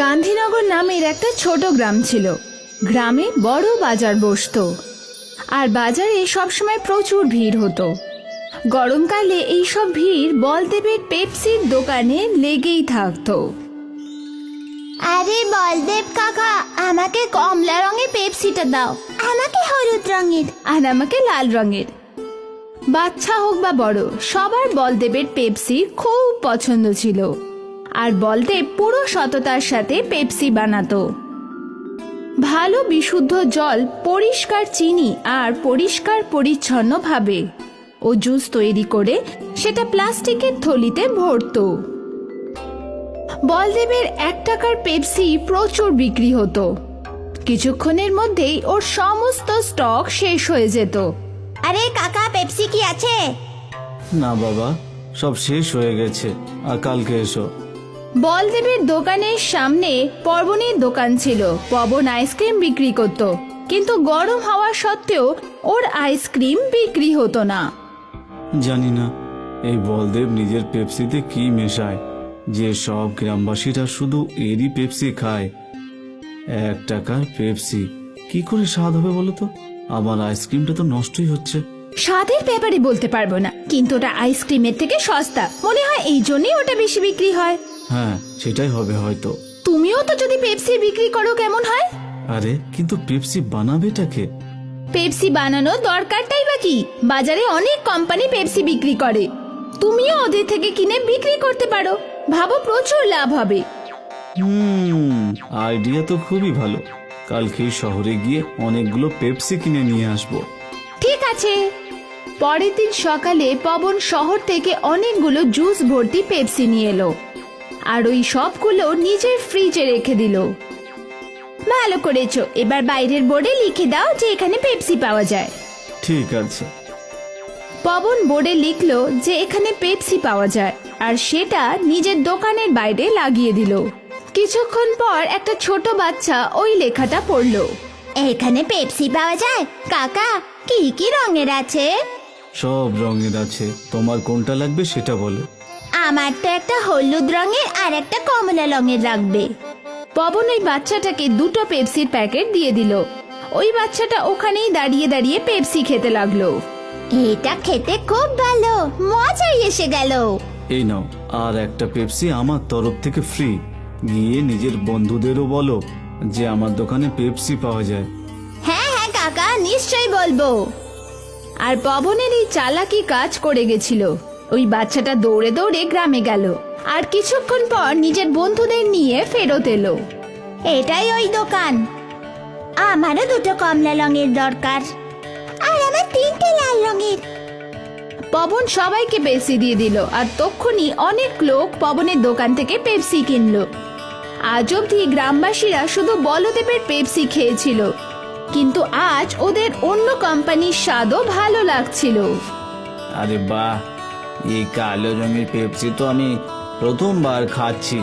গান্ধীনগর নামের একটা ছোট গ্রাম ছিল। গ্রামে বড় বাজার বসতো, আর বাজারে সবসময় প্রচুর ভিড় হতো। গরমকালে এইসব ভিড় বলদেবের পেপসির দোকানে লেগেই থাকতো। আরে বলদেব কাকা, আমাকে কমলা রঙের পেপসিটা দাও, আমাকে হলুদ রঙের, আর আমাকে লাল রঙের। বাচ্চা হোক বা বড়, সবার বলদেবের পেপসি খুব পছন্দ ছিল। আর বলদেব পুরো সততার সাথে পেপসি বানাতো। ভালো বিশুদ্ধ জল, পরিষ্কার চিনি আর পরিষ্কার পরিচ্ছন্ন ভাবে ও জুস তৈরি করে সেটা প্লাস্টিকের থলিতে ভরতো। বলদেবের 1 টাকার পেপসি প্রচুর বিক্রি হতো। কিছুক্ষণের মধ্যেই ওর সমস্ত স্টক শেষ হয়ে যেত। আরে কাকা, পেপসি কি আছে? না বাবা, সব শেষ হয়ে গেছে, আর কালকে এসো। বলদেবের দোকানের সামনে পবনের দোকান ছিল। পবন আইসক্রিম বিক্রি করত, কিন্তু গরম হওয়া সত্ত্বেও ওর আইসক্রিম বিক্রি হতো না। জানি না এই বলদেব নিজের পেপসিতে কি মেশায়, যে সব গ্রামবাসীরা শুধু এরই পেপসি খায়। 1 টাকার পেপসি কি করে স্বাদ হবে বলো তো? আমার আইসক্রিমটা তো নষ্টই হচ্ছে। স্বাদের ব্যাপারে বলতে পারবো না, কিন্তু ওটা আইসক্রিমের থেকে সস্তা মনে হয়, এই জন্যই ওটা বেশি বিক্রি হয়। হ্যাঁ, সেটাই হবে হয়তো। তুমিও তো যদি পেপসি বিক্রি করো কেমন হয়? আরে কিন্তু পেপসি বানাবেটাকে? পেপসি বানানো দরকারটাই বা কি? বাজারে অনেক কোম্পানি পেপসি বিক্রি করে, তুমিও ওদের থেকে কিনে বিক্রি করতে পারো। ভাবো, প্রচুর লাভ হবে। আইডিয়া তো খুবই ভালো। কালকেই শহরে গিয়ে অনেকগুলো পেপসি কিনে নিয়ে আসবো। ঠিক আছে। পরের দিন সকালে পবন শহর থেকে অনেকগুলো জুস ভর্তি পেপসি নিয়ে এলো, আর ওই সবগুলো নিজের ফ্রিজে রেখে দিল। ভালো করেছো, এবার বাইরের বোর্ডে লিখে দাও যে এখানে পেপসি পাওয়া যায়। ঠিক আছে। পবন বোর্ডে লিখলো যে এখানে পেপসি পাওয়া যায়, আর সেটা নিজের দোকানের বাইরে লাগিয়ে দিল। কিছুক্ষণ পর একটা ছোট বাচ্চা ওই লেখাটা পড়লো। এখানে পেপসি পাওয়া যায়? কাকা, কি কি রঙের আছে? সব রঙের আছে, তোমার কোনটা লাগবে সেটা বলো। আমার তো একটা হলুদ রঙের আর একটা কমলা রঙের লাগবে। পবন ওই বাচ্চাটাকে 2টো পেপসির প্যাকেট দিয়ে দিল। ওই বাচ্চাটা ওখানেই দাঁড়িয়ে দাঁড়িয়ে পেপসি খেতে লাগলো। এটা খেতে খুব ভালো, মজাই এসে গেল। এই নাও, আর একটা পেপসি আমার তরফ থেকে ফ্রি। গিয়ে নিজের বন্ধুদেরও বলো যে আমার দোকানে পেপসি পাওয়া যায়। হ্যাঁ হ্যাঁ কাকা, নিশ্চয়ই বলবো। আর পবনের এই চালাকি কাজ করে গেছিল। ওই বাচ্চাটা দৌড়ে দৌড়ে গ্রামে গেল, আর কিছুক্ষণ পর নিজের বন্ধুদের নিয়ে ফেরত এলো। এটাই ওই দোকান। আমারও 2টো কমলা রঙের দরকার, আর আমার 3টে লাল রঙের। পবন সবাইকে পেপসি দিয়ে দিল, আর তক্ষুনি অনেক লোক পবনের দোকান থেকে পেপসি কিনলো। আজ অবধি গ্রামবাসীরা শুধু বলদেবের পেপসি খেয়েছিল, কিন্তু আজ ওদের অন্য কোম্পানির স্বাদও ভালো লাগছিল। আরে বাহ, এই কালো রঙের পেপসি তো আমি প্রথমবার খাচ্ছি।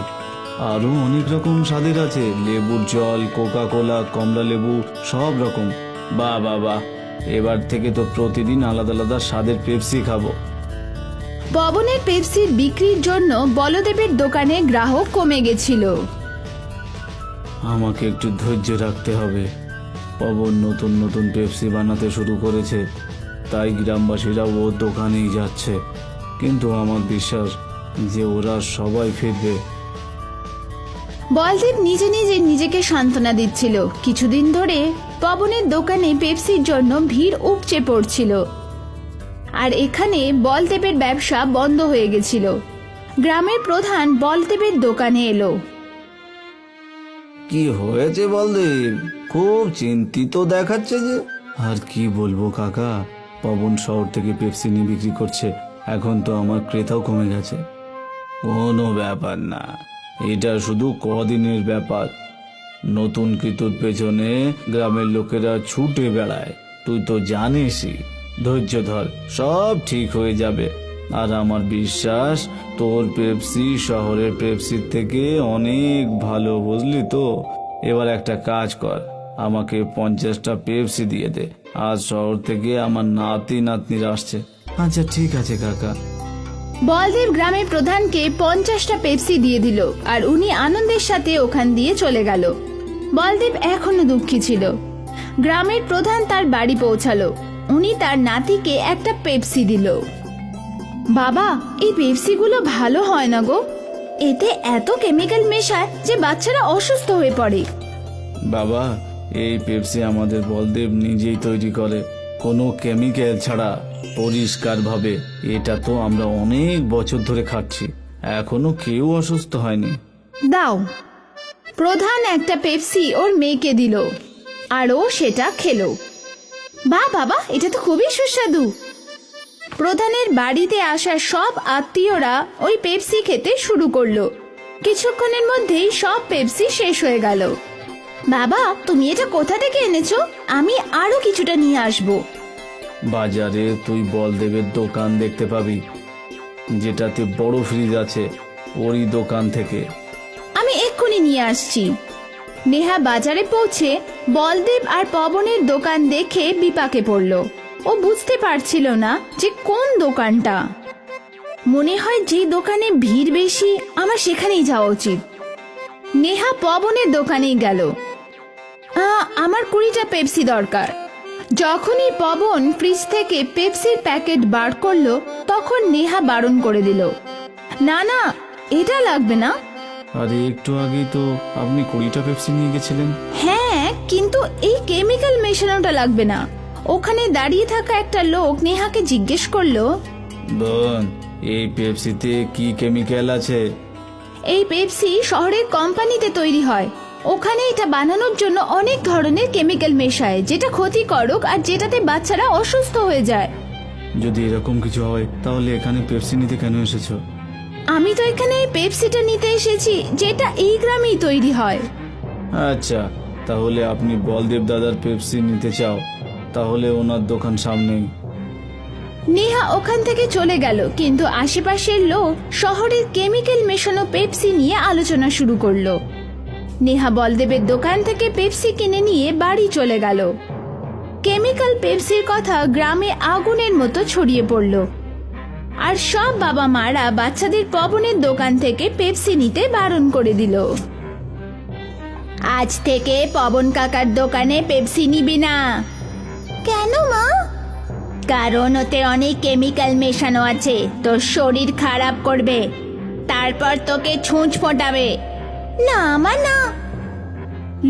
আরো অনেক রকম স্বাদের আছে, লেবুর জল, কোকা কোলা, কমলা লেবু, সব রকম। বাহ বাহ বাহ, এবার থেকে তো প্রতিদিন আলাদা আলাদা স্বাদের পেপসি খাবো। পবনের পেপসির বিক্রির জন্য বলদেবের দোকানে গ্রাহক কমে গেছিল। আমাকে একটু ধৈর্য রাখতে হবে। পবন নতুন নতুন পেপসি বানাতে শুরু করেছে, তাই গ্রামবাসীরা ওর দোকানেই যাচ্ছে। কিন্তু আমার বিশ্বাস যে ওরা সবাই ফিরবে। বলদেব নিজে নিজে নিজেকে সান্ত্বনা দিচ্ছিল। কিছুদিন ধরে পবনের দোকানে পেপসির জন্য ভিড় উপচে পড়ছিল, আর এখানে বলদেবের ব্যবসা বন্ধ হয়ে গেছিল। গ্রামের প্রধান বলদেবের দোকানে এলো। কি হয়েছে বলদেব? খুব চিন্তিত দেখাচ্ছে যে। আর কি বলবো কাকা, পবন শহর থেকে পেপসি নিয়ে বিক্রি করছে, এখন তো আমার ক্রেতাও কমে গেছে। কোনো ব্যাপার না, এটা শুধু কদিনের ব্যাপার। নতুন কিতুর পেছনে গ্রামের লোকেরা ছুটে বেড়ায়, তুই তো জানিসই। ধৈর্য ধর, সব ঠিক হয়ে যাবে। আর আমার বিশ্বাস তোর পেপসি শহরের পেপসির থেকে অনেক ভালো, বুঝলি তো? এবার একটা কাজ কর, আমাকে 50টা পেপসি দিয়ে দে। আজ শহর থেকে আমার নাতি নাতনিরা আসছে। আচ্ছা ঠিক আছে কাকা। বলদেব গ্রামের প্রধানকে 50টা পেপসি দিয়ে দিল আর উনি আনন্দের সাথে ওখান দিয়ে চলে গেল। বলদেব এখনো দুঃখী ছিল। গ্রামের প্রধান তার বাড়ি পৌঁছালো। উনি তার নাতিকে একটা পেপসি দিল। বাবা, এই পেপসিগুলো ভালো হয় না গো, এতে এত কেমিক্যাল মেশায় যে বাচ্চারা অসুস্থ হয়ে পড়ে। বাবা, এই পেপসি আমাদের বলদেব নিজেই তৈরি করে, কোনো কেমিক্যাল ছাড়া, পরিষ্কারভাবে। এটা তো আমরা অনেক বছর ধরে খাচ্ছি, এখনো কেউ অসুস্থ হয়নি। দাও। প্রধান একটা পেপসি ওর মেয়েকে দিল আর ও সেটা খেলো। বাহ বাবা, এটা তো খুবই সুস্বাদু। প্রধানের বাড়িতে আসা সব আত্মীয়রা ওই পেপসি খেতে শুরু করলো। কিছুক্ষণের মধ্যেই সব পেপসি শেষ হয়ে গেল। বাবা, তুমি এটা কোথা থেকে এনেছো? আমি আরো কিছুটা নিয়ে আসবো। বাজারে তুই বলদেবের দোকান দেখতে পাবি, যেটাতে বড় ফ্রিজ আছে, ওরই দোকান থেকে। আমি এক্ষুনি নিয়ে আসছি। নেহা বাজারে পৌঁছে বলদেব আর পবনের দোকান দেখে বিপাকে পড়ল। ও বুঝতে পারছিল না যে কোন দোকানটা। মনে হয় যে দোকানে ভিড় বেশি, আমার সেখানেই যাওয়া উচিত। নেহা পবনের দোকানেই গেল। আমার 20টা পেপসি দরকার। যখনই পবন ফ্রিজ থেকে পেপসির প্যাকেট বার করলো, তখন নেহা বারণ করে দিল, না না, এটা লাগবে না। আরে একটু আগেই তো আপনি 20টা পেপসি নিয়ে গেছিলেন। হ্যাঁ, কিন্তু এই কেমিক্যাল মেশানোটা লাগবে না। ওখানে দাঁড়িয়ে থাকা একটা লোক নেহাকে জিজ্ঞেস করলো, বোন, এই পেপসিতে কি কেমিক্যাল আছে? এই পেপসি শহরের কোম্পানিতে তৈরি হয়। ওখানে এটা বানানোর জন্য অনেক ধরনের কেমিক্যাল মেশায়, যেটা ক্ষতিকারক আর যেটাতে বাচ্চারা অসুস্থ হয়ে যায়। যদি এরকম কিছু হয় তাহলে এখানে পেপসি নিতে কেন এসেছো? আমি তো এখানে এই পেপসিটা নিতে এসেছি, যেটা এই গ্রামেই তৈরি হয়। আচ্ছা, তাহলে আপনি বলদেব দাদার পেপসি নিতে চাও, তাহলে ওনার দোকান সামনেই। নেহা ওখান থেকে চলে গেল, কিন্তু আশেপাশের লোক শহরের কেমিক্যাল মেশানো পেপসি নিয়ে আলোচনা শুরু করলো। নেহা বলদেবের দোকান থেকে পেপসি কিনে নিয়ে বাড়ি চলে গেল। কেমিক্যাল পেপসির কথা গ্রামে আগুনের মতো ছড়িয়ে পড়ল, আর সব বাবা মারা বাচ্চাদের পবনের দোকান থেকে পেপসি নিতে বারণ করে দিল। আজ থেকে পবন কাকার দোকানে পেপসি নিবি না। কেন মা? কারণ ওতে অনেক কেমিক্যাল মেশানো আছে, তোর শরীর খারাপ করবে, তারপর তোকে ছুঁচ ফোটাবে। না মা, না।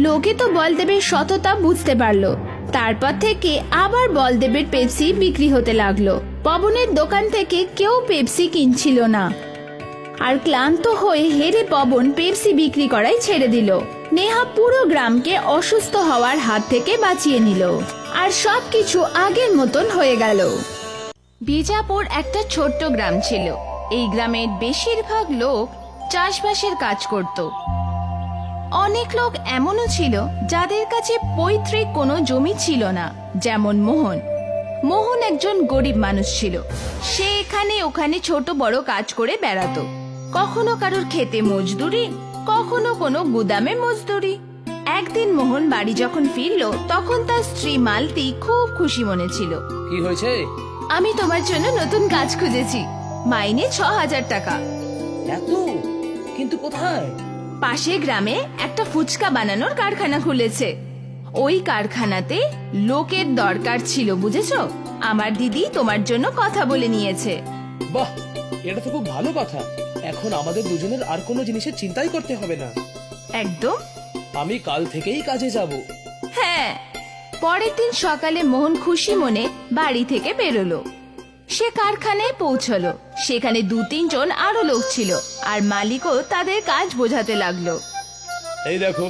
লোকে তো বলদেবের সততা বুঝতে পারলো। তারপর থেকে আবার বলদেবের পেপসি বিক্রি হতে লাগলো। পবনের দোকান থেকে কেউ পেপসি কিনছিল না, আর ক্লান্ত হয়ে হেরে পবন পেপসি বিক্রি করাই ছেড়ে দিল। নেহা পুরো গ্রামকে অসুস্থ হওয়ার হাত থেকে বাঁচিয়ে নিল, আর সবকিছু আগের মতন হয়ে গেল। বিজাপুর একটা ছোট্ট গ্রাম ছিল। এই গ্রামের বেশিরভাগ লোক চাষবাসের কাজ করত। অনেক লোক এমনও ছিল যাদের কাছে পৈতৃক কোনো জমি ছিল না, যেমন মোহন। মোহন একজন গরিব মানুষ ছিল। সে এখানে ওখানে ছোট বড় কাজ করে বেড়াতো। কখনো কারোর খেতে মজদুরি, কখনো কোনো গুদামে মজদুরি। একদিন মোহন বাড়ি যখন ফিরলো, তখন তার স্ত্রী মালতী খুব খুশি মনে ছিল। কি হয়েছে? আমি তোমার জন্য নতুন কাজ খুঁজেছি, মাইনে 6000 টাকা। এত? কিন্তু কোথায়? পাশের গ্রামে একটা ফুচকা বানানোর কারখানা খুলেছে। ওই কারখানাতে লোকের দরকার ছিল, বুঝেছো? আমার দিদি তোমার জন্য কথা বলে নিয়েছে। বাহ, এটা তো খুব ভালো কথা। এখন আমাদের দুজনের আর কোনো জিনিসের চিন্তাই করতে হবে না। একদম। আমি কাল থেকেই কাজে যাব। হ্যাঁ। পরের দিন সকালে মোহন খুশি মনে বাড়ি থেকে বেরোলো। সে কারখানায় পৌঁছলো। সেখানে 2-3 জন আরো লোক ছিল, আর মালিকও তাদের কাজ বোঝাতে লাগলো। এই দেখো,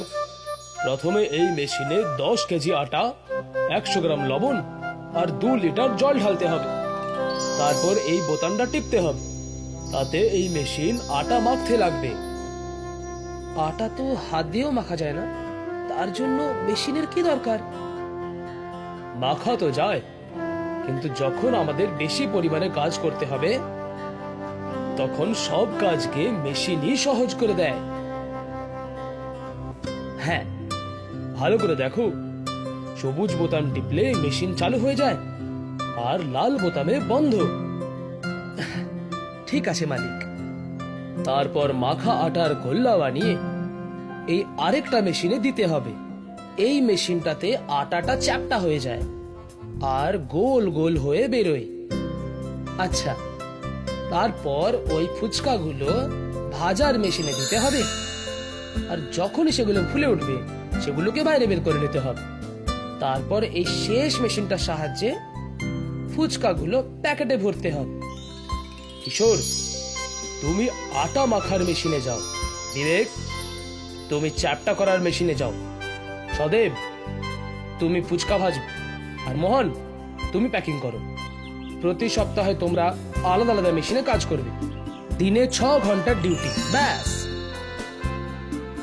প্রথমে এই মেশিনে 10 কেজি আটা, 100 গ্রাম লবণ আর 2 লিটার জল ঢালতে হবে। তারপর এই বোতামটা টিপতে হবে, তাতে এই মেশিন আটা মাখতে লাগবে। আটা তো হাত দিয়েও মাখা যায় না, তার জন্য মেশিনের কি দরকার? মাখা তো যায়, কিন্তু যখন আমাদের বেশি পরিমাণে কাজ করতে হবে, তখন সব কাজকে মেশিনই সহজ করে দেয়। হ্যাঁ, ভালো করে দেখো, সবুজ বোতাম টিপলে মেশিন চালু হয়ে যায়, আর লাল বোতামে বন্ধ। ঠিক আছে মালিক। তারপর মাখা আটার গোল্লা বানিয়ে এই আরেকটা মেশিনে দিতে হবে। এই মেশিনটাতে আটাটা চ্যাপ্টা হয়ে যায় আর গোল গোল হয়ে বেরোয়। আচ্ছা, তারপর ওই ফুচকাগুলো ভাজার মেশিনে দিতে হবে, আর যখনই সেগুলো ফুলে উঠবে সেগুলোকে বাইরে বের করে নিতে হবে। তারপর এই শেষ মেশিনটার সাহায্যে ফুচকাগুলো প্যাকেটে ভরতে হবে। কিশোর, তুমি আটা মাখার মেশিনে যাও। বিবেক, তুমি চ্যাপ্টা করার মেশিনে যাও। সদেব, তুমি ফুচকা ভাজবে। আর মোহন, তুমি প্যাকিং করো। প্রতি সপ্তাহে তোমরা আলাদা আলাদা মেশিনে কাজ করবে। দিনে 6 ঘন্টার ডিউটি, ব্যাস।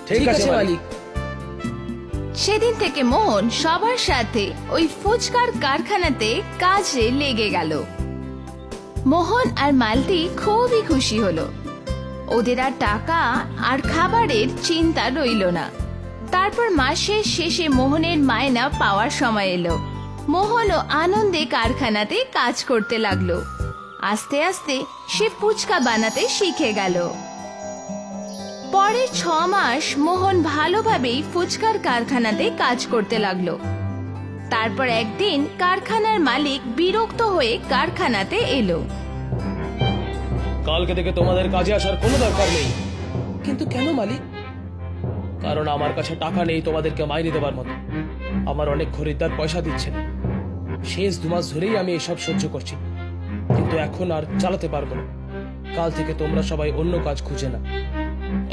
ঠিক আছে মালিক। সেদিন থেকে মোহন সবার সাথে ওই ফুচকার কারখানাতে কাজে লেগে গেল। মোহন আর মালতি খুবই খুশি হলো। ওদের আর টাকা আর খাবারের চিন্তা রইল না। তারপর মাসের শেষে মোহনের মায়না পাওয়ার সময় এলো। মোহনও আনন্দে কারখানাতে কাজ করতে লাগলো। আস্তে আস্তে সে ফুচকা বানাতে শিখে গেল। পরে 6 মাস মোহন ভালোভাবেই ফুচকার কারখানাতে কাজ করতে লাগলো। তারপর একদিন কারখানার মালিক বিরক্ত হয়ে কারখানাতে এলো। কালকে থেকে তোমাদের কাজে আসার কোনো দরকার নেই। কিন্তু কেন মালিক? কারণ আমার কাছে টাকা নেই তোমাদেরকে মাইনে দেবার মতো। আমার অনেক খরিদ্দার পয়সা দিচ্ছে না। শেষ 2 মাস ধরেই আমি এসব সহ্য করছি, কিন্তু এখন আর চালাতে পারবো না। কাল থেকে তোমরা সবাই অন্য কাজ খুঁজে না।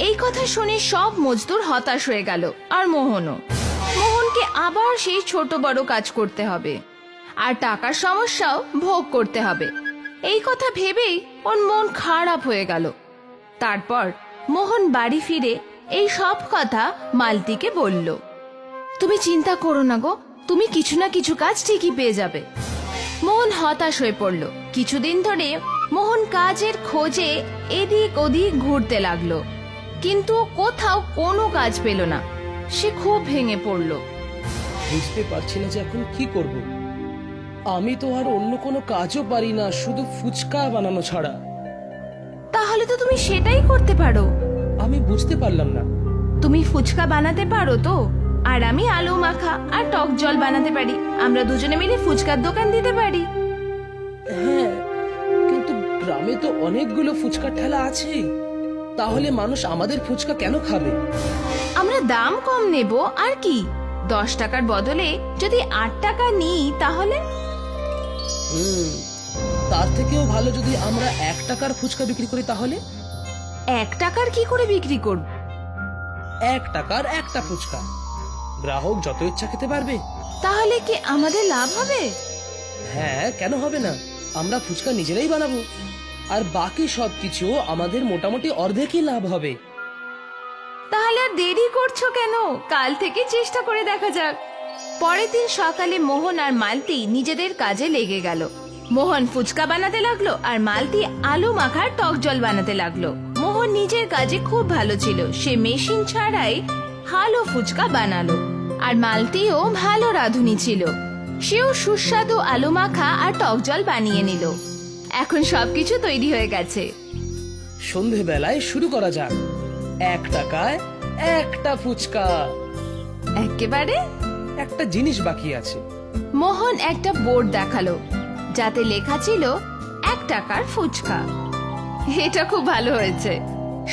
এই কথা শুনে সব মজদুর হতাশ হয়ে গেল, আর মোহনও। মোহনকে আবার সেই ছোট বড় কাজ করতে হবে, আর টাকার সমস্যাও ভোগ করতে হবে। এই কথা ভেবেই ওর মন খারাপ হয়ে গেল। তারপর মোহন বাড়ি ফিরে এই সব কথা মালতিকে বলল। তুমি চিন্তা করো না গো, তুমি কিছু না কিছু কাজ ঠিকই পেয়ে যাবে। মোহন হতাশ হয়ে পড়ল। কিছুদিন ধরে মোহন কাজের খোঁজে এদিক ওদিক ঘুরতে লাগলো, কিন্তু কোথাও কোনো কাজ পেল না। সে খুব ভেঙে পড়ল। বুঝতে পারছি না যে এখন কি করব। আমি তো আর অন্য কোনো কাজও পারি না, শুধু ফুচকা বানানো ছাড়া। তাহলে তো তুমি সেটাই করতে পারো। আমি বুঝতে পারলাম না। তুমি ফুচকা বানাতে পারো তো, আর আমি আলু মাখা আর টক জল বানাতে পারি। আমরা দুজনে মিলে ফুচকার দোকান দিতে পারি। হ্যাঁ, কিন্তু গ্রামে তো অনেকগুলো ফুচকার ঠেলা আছে। তাহলে মানুষ আমাদের ফুচকা কেন খাবে? আমরা দাম কম নেব আর কি। 10 টাকার বদলে যদি 8 টাকা নিই তাহলে? তার থেকেও ভালো যদি আমরা 1 টাকার ফুচকা বিক্রি করি তাহলে। 1 টাকার কি করে বিক্রি করব? 1 টাকার একটা ফুচকা, গ্রাহক যত ইচ্ছা খেতে পারবে। তাহলে কি আমাদের লাভ হবে? হ্যাঁ, কেন হবে না? আমরা ফুচকা নিজেরাই বানাবো, আর বাকি সবকিছু আমাদের মোটামুটি অর্ধেকই লাভ হবে। তাহলে আর দেরি করছো কেন? কাল থেকে চেষ্টা করে দেখা যাক। পরের দিন সকালে মোহন আর মালতি নিজেদের কাজে লেগে গেল। মোহন ফুচকা বানাতে লাগলো, আর মালতি আলু মাখার টক জল বানাতে লাগলো। মোহন নিজের কাজে খুব ভালো ছিল। সে মেশিন ছাড়াই ভালো ফুচকা বানালো, আর মালতিও ভালো রাঁধুনি ছিল। সেও সুস্বাদু আলু মাখা আর টক জল বানিয়ে নিল। এখন সবকিছু তৈরি হয়ে গেছে। সন্ধেবেলায় শুরু করা যাক। 1 টাকায় একটা ফুচকা। একেবারে। একটা জিনিস বাকি আছে। মোহন একটা বোর্ড দেখালো, যাতে লেখা ছিল 1 টাকার ফুচকা। এটা খুব ভালো হয়েছে।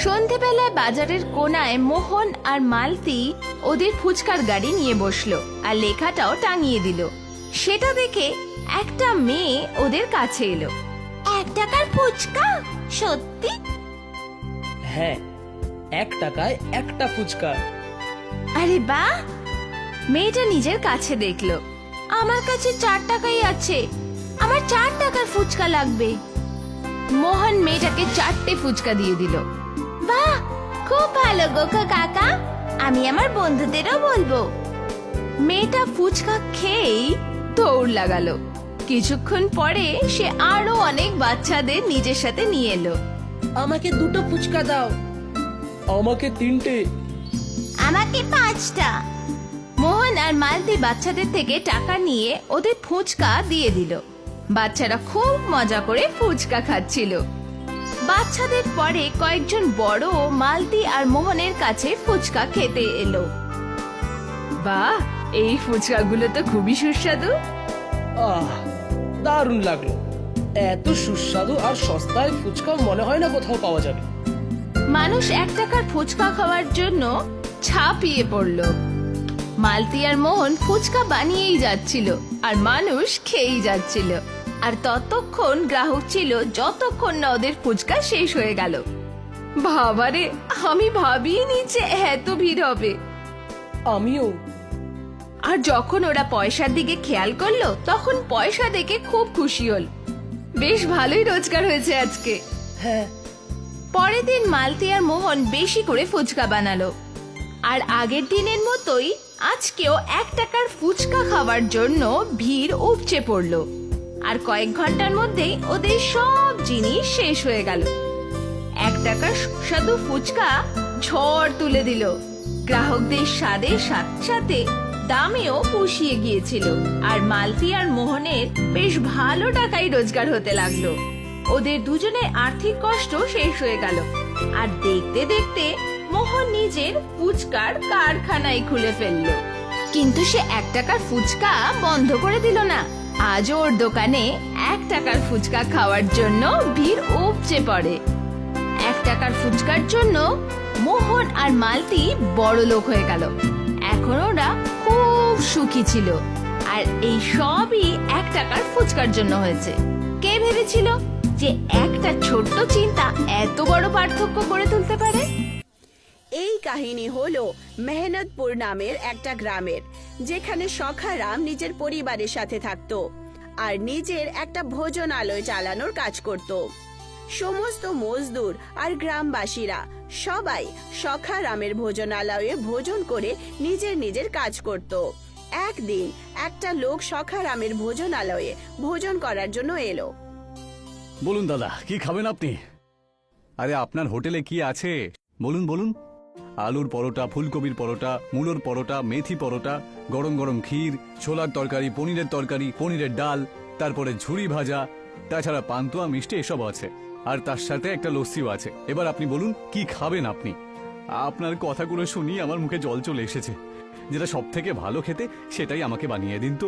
সন্ধেবেলায় বাজারের কোনায় মোহন আর মালতি ওদের ফুচকার গাড়ি নিয়ে বসলো, আর লেখাটাও টাঙিয়ে দিল। সেটা দেখে একটা মেয়ে ওদের কাছে এলো। 1 টাকার ফুচকা? সত্যি? হ্যাঁ, 1 টাকায় একটা ফুচকা। আরে বাহ! মেয়েটা নিজের কাছে দেখলো। আমার কাছে 4 টাকাই আছে, আমার 4 টাকার ফুচকা লাগবে। মোহন মেয়েটাকে 4টে ফুচকা দিয়ে দিল। বাহ, খুব ভালো গো কাকা। আমি আমার বন্ধুদেরও বলবো। মেয়েটা ফুচকা খেয়েই দৌড় লাগালো। কিছুক্ষণ পরে সে আরো অনেক বাচ্চাদের নিজের সাথে নিয়ে এলো। আমাকে 2টো ফুচকা দাও। আমাকে 3টে। আমাকে 5টা। মোহন আর মালতি বাচ্চাদের থেকে টাকা নিয়ে ওদের ফুচকা দিয়ে দিল। বাচ্চারা খুব মজা করে ফুচকা খাচ্ছিল। বাচ্চাদের পরে কয়েকজন বড় মালতী আর মোহনের কাছে ফুচকা খেতে এলো। বাহ, এই ফুচকাগুলো তো খুবই সুস্বাদু। আহ, দারুণ লাগলো। এত সুস্বাদু আর সস্তায় ফুচকা মনে হয় না কোথাও পাওয়া যাবে। মানুষ 1 টাকার ফুচকা খাওয়ার জন্য ঝাঁপিয়ে পড়ল। মালতী আর মোহন ফুচকা বানিয়েই যাচ্ছিল আর মানুষ খেয়েই যাচ্ছিল। আর ততক্ষণ গ্রাহক ছিল যতক্ষণ না ওদের ফুচকা শেষ হয়ে গেল। বাবারে, আমি ভাবিনি যে এত ভিড় হবে। আমিও। আর যখন ওরা পয়সার দিকে খেয়াল করলো তখন পয়সা দেখে খুব খুশি হল। বেশ ভালোই রোজগার হয়েছে আজকে। হ্যাঁ। পরের দিন মালতী আর মোহন বেশি করে ফুচকা বানালো। আর আগের দিনের মতোই আজকেও 1 টাকার ফুচকা খাওয়ার জন্য ভিড় উপচে পড়লো। আর কয়েক ঘন্টার মধ্যেই ওদের সব জিনিস শেষ হয়ে গেল। 1 টাকার সুস্বাদু ফুচকা ঝড় তুলে দিল। গ্রাহকদের স্বাদের সাথে সাথে দামেও পুষিয়ে গিয়েছিল। আর মালতী আর মোহনের বেশ ভালো টাকাই রোজগার হতে লাগলো। ওদের দুজনের আর্থিক কষ্ট শেষ হয়ে গেল। আর দেখতে দেখতে মোহন নিজের ফুচকার কারখানায় খুলে ফেললো। কিন্তু সে 1 টাকার ফুচকা বন্ধ করে দিল না। আজও ওর দোকানে 1 টাকার ফুচকা খাওয়ার জন্য ভিড় উপচে পড়ে। 1 টাকার ফুচকার জন্য মোহন আর মালতী বড় লোক হয়ে গেল। এখন ওরা খুব সুখী ছিল। আর এই সবই 1 টাকার ফুচকার জন্য হয়েছে। কে ভেবেছিল যে একটা ছোট্ট চিন্তা এত বড় পার্থক্য করে তুলতে পারে? এই কাহিনী হলো মেহনতপুর নামের একটা গ্রামের, যেখানে সখারাম নিজের পরিবারের সাথে থাকতো আর নিজের একটা ভোজনালয় চালানোর কাজ করত। সমস্ত মজদুর আর গ্রামবাসীরা সবাই সখারামের ভোজনালয়ে ভোজন করে নিজের নিজের কাজ করত। একদিন একটা লোক সখারামের ভোজনালয়ে ভোজন করার জন্য এলো। বলুন দাদা, কি খাবেন আপনি? আরে আপনার হোটেলে কি আছে বলুন বলুন। আলুর পরোটা, ফুলকপির পরোটা, মূলোর পরোটা, মেথি পরোটা, গরম গরম ক্ষীর, ছোলার তরকারি, পনিরের তরকারি, পনিরের ডাল, তারপরে ঝুরি ভাজা, তাছাড়া পান্তুয়া মিষ্টি এসব আছে। আর তার সাথে একটা লস্যিও আছে। এবার আপনি বলুন কি খাবেন আপনি? আপনার কথাগুলো শুনি আমার মুখে জল চলে এসেছে। যেটা সব থেকে ভালো খেতে সেটাই আমাকে বানিয়ে দিন তো।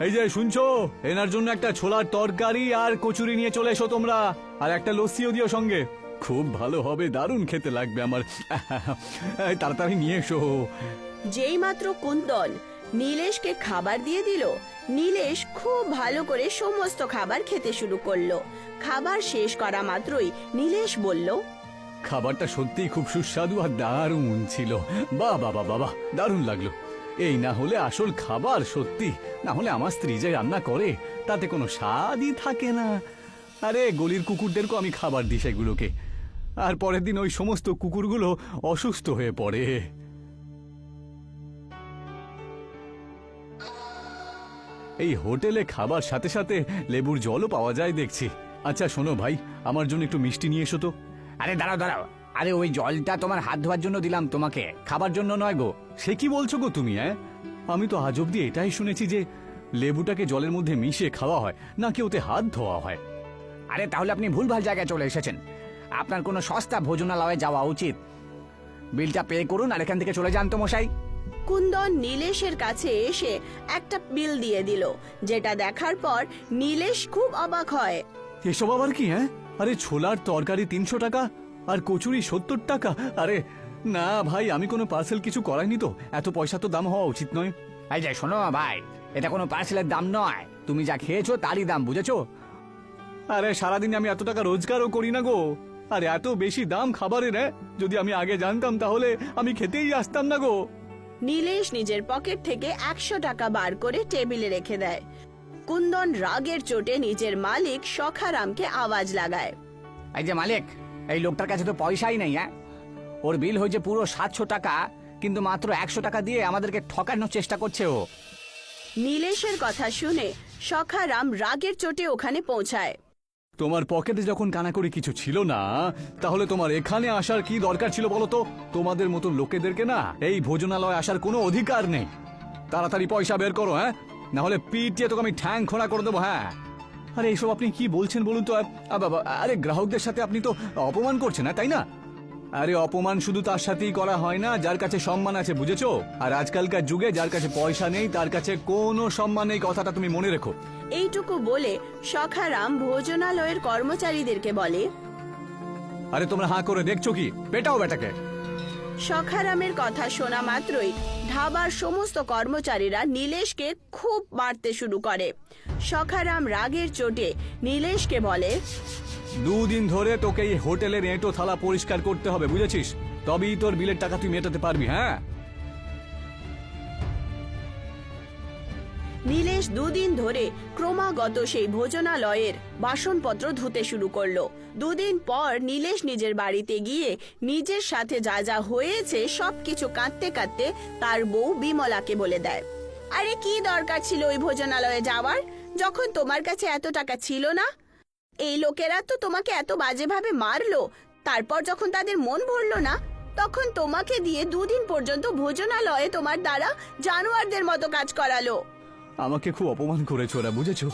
এই যে শুনছো, এনার জন্য একটা ছোলার তরকারি আর কচুরি নিয়ে চলে এসো তোমরা, আর একটা লস্যিও দিও সঙ্গে। খুব ভালো হবে, দারুণ খেতে লাগবে আমার। তাড়াতাড়ি নিয়ে এসো। যেই মাত্র কুন্দন নীলেশকে খাবার দিয়ে দিল, নীলেশ খুব ভালো করে সমস্ত খাবার খেতে শুরু করলো। খাবার শেষ করা মাত্রই নীলেশ বলল, খাবারটা সত্যিই খুব সুস্বাদু আর দারুণ ছিল। বাহ বাবা বাবা, দারুণ লাগলো। এই না হলে আসল খাবার, সত্যি না হলে আমার স্ত্রী যে রান্না করে তাতে কোনো স্বাদই থাকে না। আরে গলির কুকুরদেরকেও আমি খাবার দিই সেগুলোকে, আর পরের দিন ওই সমস্ত কুকুরগুলো অসুস্থ হয়ে পড়ে। এই হোটেলে খাবার সাথে সাথে লেবুর জলও পাওয়া যায় দেখছি। আচ্ছা শোনো ভাই, আমার জন্য একটু মিষ্টি নিয়ে এসো তো। আরে দাঁড়াও দাঁড়াও, আরে ওই জলটা তোমার হাত ধোয়ার জন্য দিলাম তোমাকে, খাবার জন্য নয় গো। সে কি বলছো গো তুমি? আমি তো আজ অব্দি এটাই শুনেছি যে লেবুটাকে জলের মধ্যে মিশিয়ে খাওয়া হয়, নাকি ওতে হাত ধোয়া হয়। আরে তাহলে আপনি ভুলভাল জায়গায় চলে এসেছেন। আপনার কোনো সস্তা ভোজনালয়ে যাওয়া উচিত। বিলটা পে করুন আর এখান থেকে চলে যান তো মশাই। কুন্দন নীলেশের কাছে এসে একটা বিল দিয়ে দিল, যেটা দেখার পর নীলেশ খুব অবাক হয়। এসব আবার কি? আরে ছোলার তরকারি 300 টাকা আর কচুরি 70 টাকা। আরে না ভাই, আমি কোনো পার্সেল কিছু করাইনি তো, এত পয়সা তো দাম হওয়া উচিত নয়। এই যে শোনো ভাই, এটা কোনো পার্সেলের দাম নয়, তুমি যা খেয়েছো তারই দাম, বুঝেছো? আরে সারাদিন আমি এত টাকা রোজগারও করি না গো, আর এত বেশি দাম খাবারের। যদি আমি আগে জানতাম তাহলে আমি খেতেই আসতাম না গো। নীলেশ নিজের পকেট থেকে 100 টাকা বার করে টেবিলে রেখে দেয়। কুন্দন রাগের চোটে নিজের মালিক সখারামকে আওয়াজ লাগায়, এই যে মালিক, এই লোকটার কাছে তো পয়সাই নেই। ওর বিল হয়েছে পুরো 700 টাকা, কিন্তু মাত্র 100 টাকা দিয়ে আমাদেরকে ঠকানোর চেষ্টা করছে ও। নীলেশের কথা শুনে সখারাম রাগের চোটে ওখানে পৌঁছায়। তোমার পকেটে যখন কানাকড়ি কিছু ছিল না, তাহলে তোমার এখানে আসার কি দরকার ছিল বলো তো? তোমাদের মতো লোকেদেরকে না এই ভোজনালয়ে আসার কোনো অধিকার নেই। তাড়াতাড়ি পয়সা বের করো, না হলে পিটিয়ে তোকে আমি ঠ্যাং খোঁড়া করে দেবো। আরে এসব আপনি কি বলছেন বলুন তো? আরে গ্রাহকদের সাথে আপনি তো অপমান করছেন না, তাই না? আরে অপমান শুধু তার সাথেই করা হয় না যার কাছে সম্মান আছে, বুঝেছো? আর আজকালকার যুগে যার কাছে পয়সা নেই তার কাছে কোনো সম্মান নেই, কথাটা তুমি মনে রেখো। এইটুকু বলে সখারাম ভোজনালয়ের কর্মচারীদেরকে বলে, আরে তোমরা হাঁ করে দেখছো কি? পেটাও বেটাকে। সখারামের কথা শোনা মাত্রই ধাবার সমস্ত কর্মচারীরা নীলেশকে খুব মারতে শুরু করে। সখারাম রাগের চোটে নীলেশকে বলে, 2 দিন ধরে তোকে এই হোটেলের এঁটো থালা পরিষ্কার করতে হবে, বুঝেছিস? তবেই তোর বিলের টাকা তুই মেটাতে পারবি। হ্যাঁ, নীলেশ 2 দিন ধরে ক্রমাগত সেই ভোজনালয়ের বাসনপত্র ধুতে শুরু করলো। 2 দিন পর নীলেশ নিজের বাড়িতে গিয়ে নিজের সাথে যা যা হয়েছে সবকিছু কাঁদতে কাঁদতে তার বউ বিমলাকে বলে দেয়। আরে কি দরকার ছিল ওই ভোজনালয়ে যাওয়ার, যখন তোমার কাছে এত টাকা ছিল না? এই লোকেরা তো তোমাকে এত বাজেভাবে মারলো, তারপর যখন তাদের মন ভরলো না তখন তোমাকে দিয়ে 2 দিন পর্যন্ত ভোজনালয়ে তোমার দ্বারা জানোয়ারদের মতো কাজ করালো। আমাকে খুব অপমান করেছো ওরা, বুঝেছো?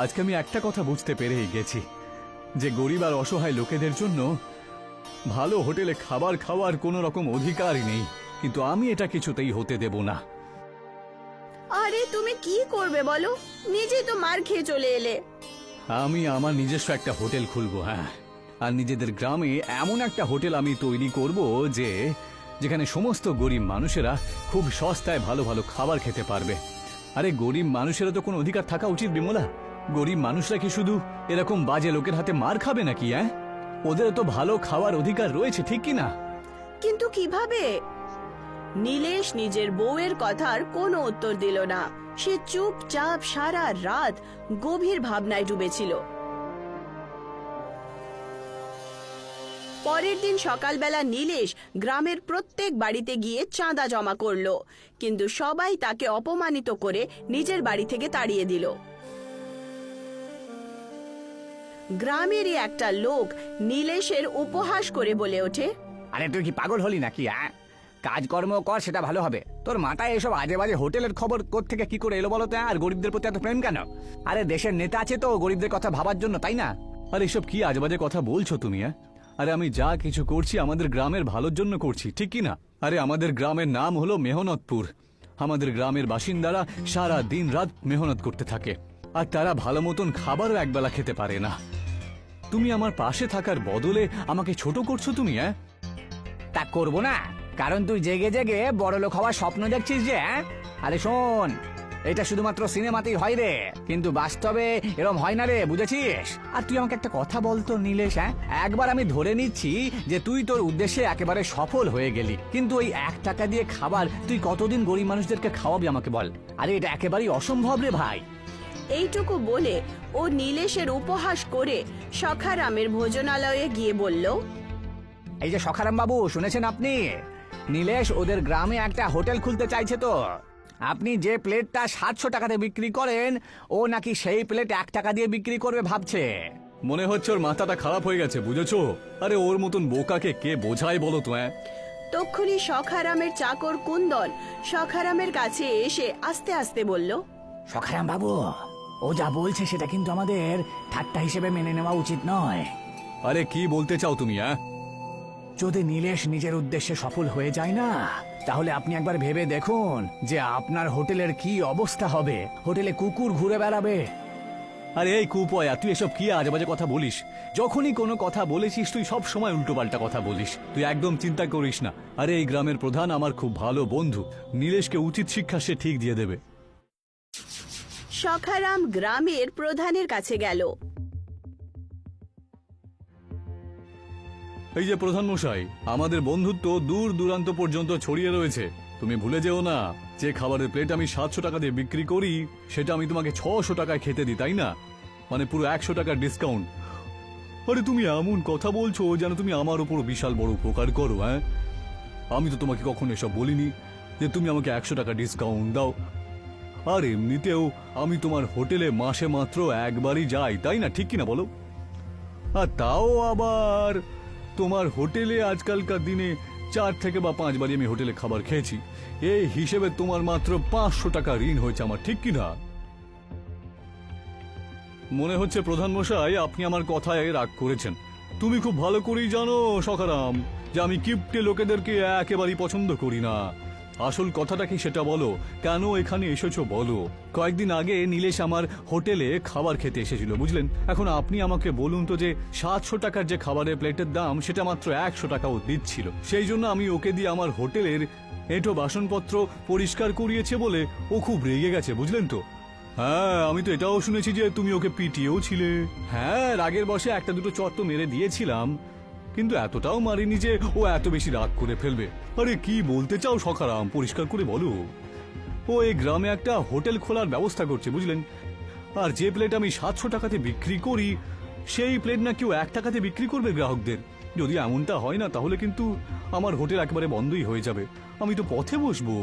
আজকে আমি একটা কথা বুঝতে পেরেই গেছি, যে গরিব আর অসহায় লোকেদের জন্য ভালো হোটেলে খাবার খাওয়ার কোনো রকম অধিকারই নেই, কিন্তু আমি এটা কিছুতেই হতে দেব না। আরে তুমি কি করবে বলো, নিজেই তো মার খেয়ে চলে এলে। আমি আমার নিজস্ব একটা হোটেল খুলবো, হ্যাঁ, আর নিজেদের গ্রামে এমন একটা হোটেল আমি তৈরি করব যেখানে সমস্ত গরিব মানুষেরা খুব সস্তায় ভালো ভালো খাবার খেতে পারবে। আরে গরিব মানুষেরা তো কোনো অধিকার থাকা উচিত বিমলা। গরিব মানুষরা কি শুধু এরকম বাজে লোকের হাতে মার খাবে নাকি? হ্যাঁ, ওদের তো ভালো খাওয়ার অধিকার রয়েছে, ঠিক কি না? কিন্তু কিভাবে? নীলেশ নিজের বউয়ের কথার কোনো উত্তর দিল না। সে চুপচাপ সারা রাত গভীর ভাবনায় ডুবেছিল। পরের দিন সকালবেলা নীলেশ গ্রামের প্রত্যেক বাড়িতে গিয়ে চাঁদা জমা করলো, কিন্তু সবাই তাকে অপমানিত করে নিজের বাড়ি থেকে তাড়িয়ে দিল। গ্রামেরই একটা লোক নীলেশের উপহাস করে বলে ওঠে, আরে তুই কি পাগল হলি নাকি? হ্যাঁ, কাজকর্ম কর, সেটা ভালো হবে। তোর মাথায় এসব আজে বাজে হোটেলের খবর কোত্থেকে কি করে এলো বলো তো? আর গরিবদের প্রতি এত প্রেম কেন? আরে দেশের নেতা আছে তো গরিবদের কথা ভাবার জন্য, তাই না? আর এসব কি আজেবাজে কথা বলছো তুমি? হ্যাঁ, আরে আমি যা কিছু করছি আমাদের গ্রামের ভালোর জন্য করছি, ঠিক কি না? আরে আমাদের গ্রামের নাম হলো মেহনতপুর। আমাদের গ্রামের বাসিন্দারা সারা দিন রাত মেহনত করতে থাকে, আর তারা ভালো মতন খাবারও একবেলা খেতে পারে না। তুমি আমার পাশে থাকার বদলে আমাকে ছোট করছো তুমি। হ্যাঁ, তা করবো না, কারণ তুই জেগে জেগে বড় লোক হওয়ার স্বপ্ন দেখছিস যে। আরে শোন, এটা শুধুমাত্র সিনেমাতেই হয় রে, কিন্তু বাস্তবে এরকম হয় না রে, বুঝেছিস? আর তুই আমাকে একটা কথা বলতো নীলেশ, হ্যাঁ, একবার আমি ধরে নিচ্ছি যে তুই তোর উদ্দেশ্যে একেবারে সফল হয়ে গেলি, কিন্তু ওই 1 টাকা দিয়ে খাবার তুই কতদিন গরিব মানুষদেরকে খাওয়াবি আমাকে বল? আরে এটা একেবারেই অসম্ভব রে ভাই। এইটুকু বলে ও নীলেশের উপহাস করে সখারামের ভোজনালয়ে গিয়ে বলল, এই যে সখারাম বাবু, শুনেছেন আপনি? নীলেশ ওদের গ্রামে একটা হোটেল খুলতে চাইছে তো। আপনি যে প্লেটটা 700 টাকাতে বিক্রি করেন, ও নাকি সেই প্লেট 1 টাকা দিয়ে বিক্রি করবে ভাবছে। মনে হচ্ছে ওর মাথাটা খারাপ হয়ে গেছে, বুঝেছো? আরে ওর মতন বোকাকে কে বোঝায় বলো তো? হ্যাঁ, তক্ষুনি সখারামের চাকর কুন্দন সখারামের কাছে এসে আস্তে আস্তে বলল, সখারাম বাবু, ও যা বলছে সেটা কিন্তু আমাদের ঠাট্টা হিসেবে মেনে নেওয়া উচিত নয়। আরে কি বলতে চাও তুমি? হ্যাঁ, যদি নীলেশ নিজের উদ্দেশ্যে সফল হয়ে যায় না, তাহলে আপনি একবার ভেবে দেখুন যে আপনার হোটেলের কি অবস্থা হবে। হোটেলে কুকুর ঘুরে বেড়াবে। আরে এই কুপয়া, তুই এসব কি আজেবাজে কথা বলিস? যখনই কোনো কথা বলেছিস তুই সব সময় উল্টোপাল্টা কথা বলিস। তুই একদম চিন্তা করিস না। আরে এই গ্রামের প্রধান আমার খুব ভালো বন্ধু, নীলেশকে উচিত শিক্ষা সে ঠিক দিয়ে দেবে। সখারাম গ্রামের প্রধানের কাছে গেল। এই যে প্রধান মশাই, আমাদের বন্ধুত্ব দূর দূরান্ত পর্যন্ত ছড়িয়ে রয়েছে। তুমি ভুলে যেও না, যে খাবারের প্লেট আমি 700 টাকা দিয়ে বিক্রি করি সেটা আমি তোমাকে 600 টাকায় খেতে দিই, তাই না? মানে পুরো 100 টাকার ডিসকাউন্ট। আরে তুমি এমন কথা বলছো যেন তুমি আমার উপর বিশাল বড় উপকার করো। হ্যাঁ, আমি তো তোমাকে কখনো এসব বলিনি যে তুমি আমাকে 100 টাকা ডিসকাউন্ট দাও। আর এমনিতেও আমি তোমার হোটেলে মাসে মাত্র একবারই যাই, তাই না? ঠিক কিনা বলো? আর তাও আবার তোমার হোটেলে আজকালকার দিনে 4 থেকে বা 5 বারই আমি হোটেলে খাবার খেয়েছি। এই হিসেবে তোমার মাত্র 500 টাকা ঋণ হয়েছে আমার, ঠিক কিনা? মনে হচ্ছে প্রধান মশাই আপনি আমার কথায় রাগ করেছেন। তুমি খুব ভালো করেই জানো সখারাম যে আমি কিপ্টে লোকেদেরকে একেবারেই পছন্দ করি না। আসল কথাটা কি সেটা বলো, কেন এখানে এসেছো বলো। কয়েকদিন আগে নীলেশ আমার হোটেলে খাবার খেতে এসেছিল, বুঝলেন। এখন আপনি আমাকে বলুন তো যে 700 টাকার যে খাবারের প্লেটের দাম সেটা মাত্র 100 টাকাও দিচ্ছিল। সেই জন্য আমি ওকে দিয়ে আমার হোটেলের এঁটো বাসনপত্র পরিষ্কার করিয়েছে বলে ও খুব রেগে গেছে, বুঝলেন তো। হ্যাঁ, আমি তো এটাও শুনেছি যে তুমি ওকে পিটিয়েও ছিলে। হ্যাঁ, রাগের বশে একটা দুটো চট তো মেরে দিয়েছিলাম, কিন্তু এতটাও মারিনি যে ও এত বেশি রাগ করে ফেলবে। আরে কি বলতে চাও সখারাম, পরিষ্কার করে বলো। ও এই গ্রামে একটা হোটেল খোলার ব্যবস্থা করছে, বুঝলেন। আর যে প্লেট আমি 700 টাকাতে বিক্রি করি সেই প্লেট না কেউ 1 টাকাতে বিক্রি করবে গ্রাহকদের। যদি এমনটা হয় না তাহলে কিন্তু আমার হোটেল একেবারে বন্ধই হয়ে যাবে, আমি তো পথে বসবো।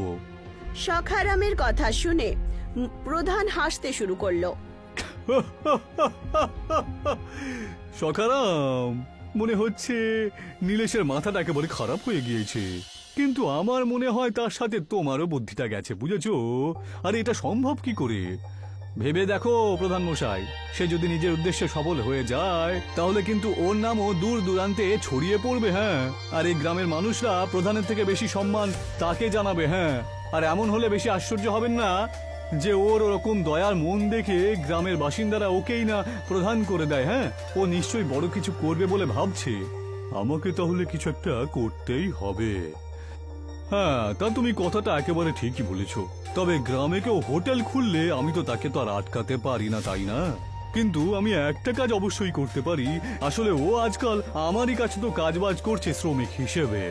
সখারামের কথা শুনে প্রধান হাসতে শুরু করলো। সখারাম, মনে হচ্ছে নীলেশের মাথাটা একেবারে খারাপ হয়ে গিয়েছে, কিন্তু আমার মনে হয় তার সাথে তোমারও বুদ্ধিটা গেছে, বুঝেছো। আর এটা সম্ভব কি করে ভেবে দেখো প্রধান মশাই, সে যদি নিজের উদ্দেশ্যে সফল হয়ে যায় তাহলে কিন্তু ওর নামও দূর দূরান্তে ছড়িয়ে পড়বে। হ্যাঁ, আর এই গ্রামের মানুষরা প্রধানের থেকে বেশি সম্মান তাকে জানাবে। হ্যাঁ, আর এমন হলে বেশি আশ্চর্য হবেন না যে ওর ওরকম দয়ার মন দেখে গ্রামের বাসিন্দারা ওকেই না প্রধান করে দেয়। হ্যাঁ, ও নিশ্চয়ই বড় কিছু করবে বলে ভাবছে। আমাকে তাহলে কিছু একটা করতেই হবে। হ্যাঁ, তা তুমি কথাটা একেবারে ঠিকই বলেছ। তবে গ্রামে কেউ হোটেল খুললে আমি তো তাকে তো আর আটকাতে পারি না, তাই না। কিন্তু আমি একটা কাজ অবশ্যই করতে পারি। আসলে ও আজকাল আমারই কাছে তো কাজবাজ করছে শ্রমিক হিসেবে,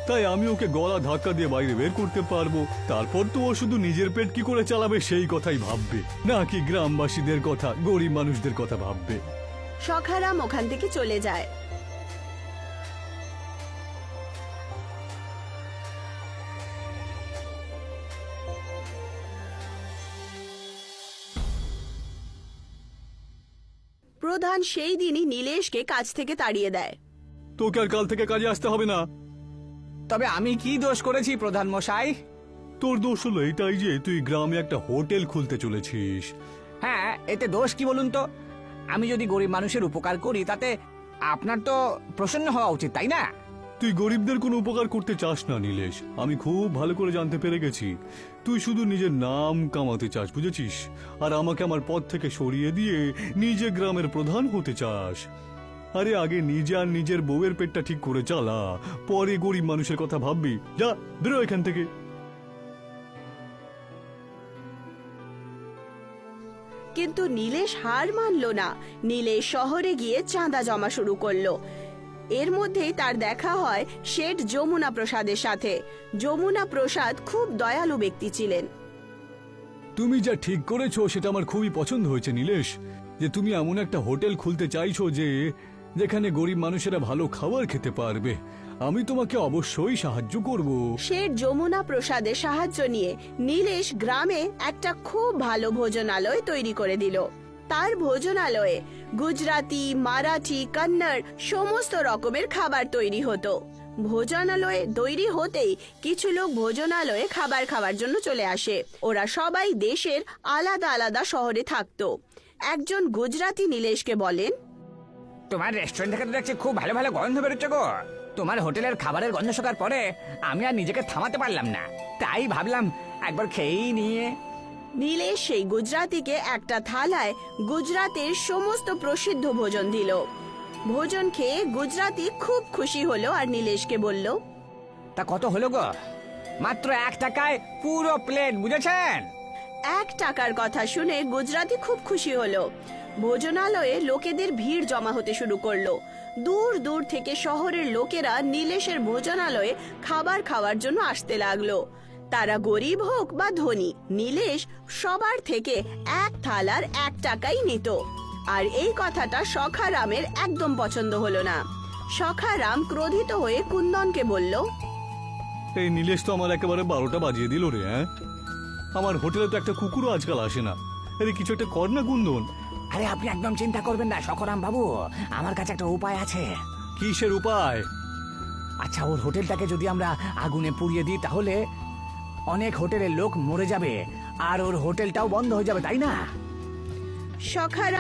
তাই আমি ওকে গলা ধাক্কা দিয়ে বাইরে বের করতে পারবো। তারপর তো ও শুধু নিজের পেট কি করে চালাবে সেই কথাই ভাববে, নাকি গ্রামবাসীদের কথা, গরিব মানুষদের কথা ভাববে। সখারাম ওখান থেকে চলে যায়। প্রধান সেই দিনই নীলেশকে কাজ থেকে তাড়িয়ে দেয়। তোকে আর কাল থেকে কাজে আসতে হবে না। তবে আমি কি দোষ করেছি প্রধান মশাই? তোর দোষ হলো এটাই যে তুই গ্রামে একটা হোটেল খুলতে চলেছিস। হ্যাঁ, এতে দোষ কি বলুন তো? আমি যদি গরিব মানুষের উপকার করি তাতে আপনার তো প্রসন্ন হওয়া উচিত, তাই না? তুই গরিবদের কোনো উপকার করতে চাস না নীলেশ, আমি খুব ভালো করে জানতে পেরে গেছি। তুই শুধু নিজের নাম কামাতে চাস, বুঝেছিস। আর আমাকে আমার পদ থেকে সরিয়ে দিয়ে নিজে গ্রামের প্রধান হতে চাস। আরে আগে নিজে আর নিজের বউয়ের পেটটা ঠিক করে চালা, পরে গরিব মানুষের কথা ভাববি। যা, বেরো এখান থেকে। কিন্তু নীলেশ হার মানল না। নীলেশ শহরে গিয়ে চাঁদা জমা শুরু করলো। এর মধ্যেই তার দেখা হয় শেঠ যমুনা প্রসাদের সাথে। যমুনা প্রসাদ খুব দয়ালু ব্যক্তি ছিলেন। তুমি যা ঠিক করেছো সেটা আমার খুবই পছন্দ হয়েছে নীলেশ, যে তুমি এমন একটা হোটেল খুলতে চাইছো যেখানে গরিব মানুষেরা ভালো খাবার খেতে পারবে। আমি তোমাকে অবশ্যই সাহায্য করব। শেঠ যমুনা প্রসাদের সাহায্য নিয়ে নীলেশ গ্রামে একটা খুব ভালো ভোজনালয় তৈরি করে দিল। তার ভোজনালয়ে গুজরাটি, মারাঠি, কন্নড় সমস্ত রকমের খাবার তৈরি হতো। ভোজনালয়ে তৈরি হতেই কিছু লোক ভোজনালয়ে খাবার খাওয়ার জন্য চলে আসে। ওরা সবাই দেশের আলাদা আলাদা শহরে থাকতো। একজন গুজরাটি নীলেশকে বলেন, তোমার রেস্টুরেন্ট থেকে তো দেখছি খুব ভালো ভালো গন্ধ বেরোচ্ছে গো। তোমার হোটেলের খাবারের গন্ধ শোকার পরে আমি আর নিজেকে থামাতে পারলাম না, তাই ভাবলাম একবার খেয়েই নিয়ে। নীলেশ সেই গুজরাতিকে একটা থালায় গুজরাতের সমস্ত প্রসিদ্ধ ভোজন দিল। ভোজন খেয়ে গুজরাতি খুব খুশি হলো আর নীলেশকে বলল, তা কত হলো গো? মাত্র 1 টাকায় পুরো প্লেট, বুঝেছেন? 1 টাকার কথা শুনে গুজরাতি খুব খুশি হলো। ভোজনালয়ে লোকেদের ভিড় জমা হতে শুরু করলো। দূর দূর থেকে শহরের লোকেরা নীলেশের ভোজনালয়ে খাবার খাওয়ার জন্য আসতে লাগলো। তারা গরিব হোক বা ধনী, নীলেশ সবার থেকে 1 থালার 1 টাকাই নিত। আর এই কথাটা সখারামের একদম পছন্দ হলো না। সখারাম ক্রোধিত হয়ে কুন্দনকে বলল, এই নীলেশ তো আমার একেবারে 12টা বাজিয়ে দিল রে। হ্যাঁ, আমার হোটেলে তো একটা কুকুরও আজকাল আসে না। আরে কিছু একটা কর না কুন্দন। আরে আপনি একদম চিন্তা করবেন না সখরাম বাবু, আমার কাছে একটা উপায় আছে। কিসের উপায়? আচ্ছা, ওর হোটেলটাকে যদি আমরা আগুনে পুড়িয়ে দিই তাহলে অনেক হোটেলের লোক মরে যাবে আর ওর হোটেলটাও বন্ধ হয়ে যাবে, তাই না? সখারাম